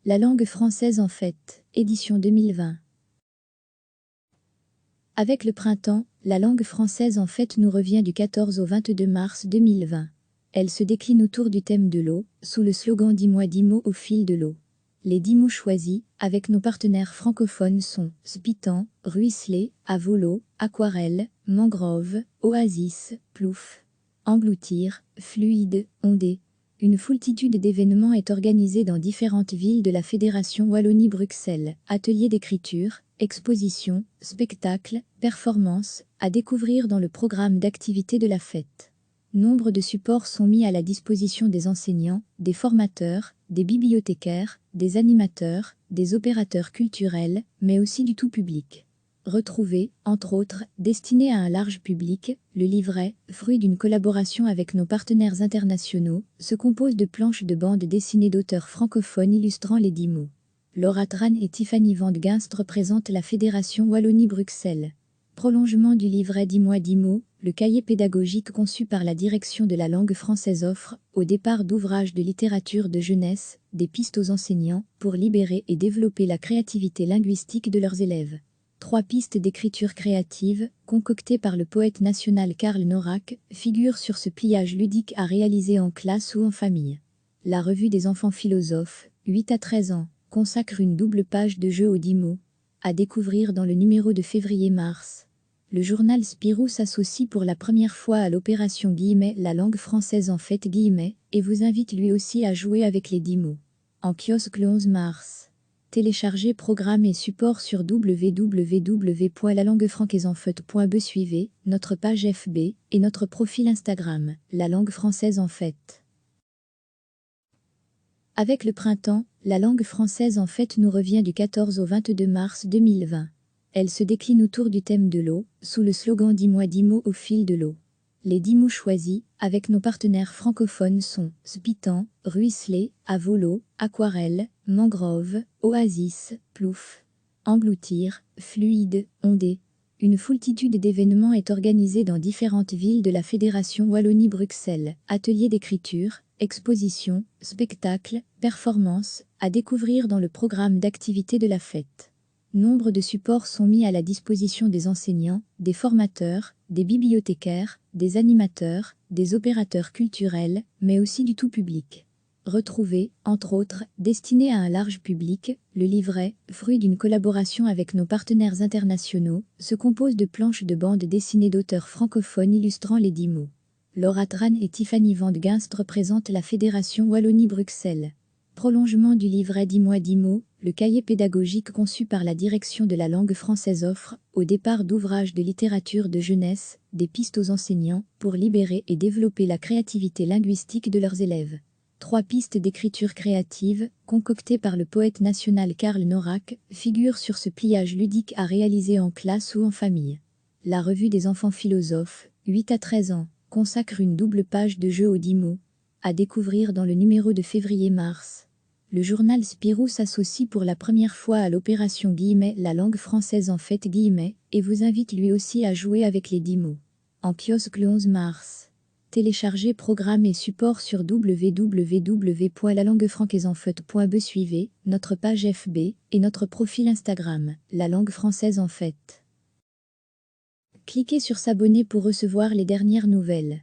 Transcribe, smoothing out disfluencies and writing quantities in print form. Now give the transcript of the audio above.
La langue française en fête, édition 2020. Avec le printemps, la langue française en fête nous revient du 14 au 22 mars 2020. Elle se décline autour du thème de l'eau, sous le slogan « Dis-moi 10 mots au fil de l'eau ». Les 10 mots choisis, avec nos partenaires francophones sont Spitan, ruisseler, à volo, aquarelle, mangrove, oasis, plouf, engloutir, fluide, ondée. Une foultitude d'événements est organisée dans différentes villes de la Fédération Wallonie-Bruxelles, ateliers d'écriture, expositions, spectacles, performances, à découvrir dans le programme d'activités de la fête. Nombre de supports sont mis à la disposition des enseignants, des formateurs, des bibliothécaires, des animateurs, des opérateurs culturels, mais aussi du tout public. Retrouvez, entre autres, destiné à un large public, le livret, fruit d'une collaboration avec nos partenaires internationaux, se compose de planches de bande dessinées d'auteurs francophones illustrant les 10 mots. Laura Tran et Tiffany Van Ginst représentent la Fédération Wallonie-Bruxelles. Prolongement du livret 10 mois 10 mots, le cahier pédagogique conçu par la direction de la langue française offre, au départ d'ouvrages de littérature de jeunesse, des pistes aux enseignants pour libérer et développer la créativité linguistique de leurs élèves. 3 pistes d'écriture créative, concoctées par le poète national Karl Norak, figurent sur ce pliage ludique à réaliser en classe ou en famille. La revue des enfants philosophes, 8 à 13 ans, consacre une double page de jeu aux 10 mots, à découvrir dans le numéro de février-mars. Le journal Spirou s'associe pour la première fois à l'opération « La langue française en fête » et vous invite lui aussi à jouer avec les 10 mots. En kiosque le 11 mars. Téléchargez programmes et supports sur www.lalanguefrancaiseenfête.be. Suivez notre page FB et notre profil Instagram, La langue française en fête. Avec le printemps, la langue française en fête nous revient du 14 au 22 mars 2020. Elle se décline autour du thème de l'eau, sous le slogan « Dis-moi 10 mots au fil de l'eau ». Les 10 mots choisis, avec nos partenaires francophones sont Spitan, ruisseler, à volo, aquarelle, mangrove, oasis, plouf, engloutir, fluide, ondée. Une foultitude d'événements est organisée dans différentes villes de la Fédération Wallonie-Bruxelles, ateliers d'écriture, expositions, spectacles, performances, à découvrir dans le programme d'activités de la fête. Nombre de supports sont mis à la disposition des enseignants, des formateurs, des bibliothécaires, des animateurs, des opérateurs culturels, mais aussi du tout public. Retrouvez, entre autres, destiné à un large public, le livret, fruit d'une collaboration avec nos partenaires internationaux, se compose de planches de bande dessinées d'auteurs francophones illustrant les 10 mots. Laura Tran et Tiffany Van Ginst représentent la Fédération Wallonie-Bruxelles. Prolongement du livret 10 mois 10 mots, le cahier pédagogique conçu par la direction de la langue française offre, au départ d'ouvrages de littérature de jeunesse, des pistes aux enseignants pour libérer et développer la créativité linguistique de leurs élèves. 3 pistes d'écriture créative, concoctées par le poète national Karl Norak, figurent sur ce pliage ludique à réaliser en classe ou en famille. La revue des enfants philosophes, 8 à 13 ans, consacre une double page de jeu aux 10 mots, à découvrir dans le numéro de février-mars. Le journal Spirou s'associe pour la première fois à l'opération « La langue française en fête » et vous invite lui aussi à jouer avec les 10 mots. En kiosque le 11 mars. Téléchargez programmes et supports sur www.lalanguefrancaiseenfête.be. Suivez notre page FB et notre profil Instagram, La langue française en fête. Cliquez sur s'abonner pour recevoir les dernières nouvelles.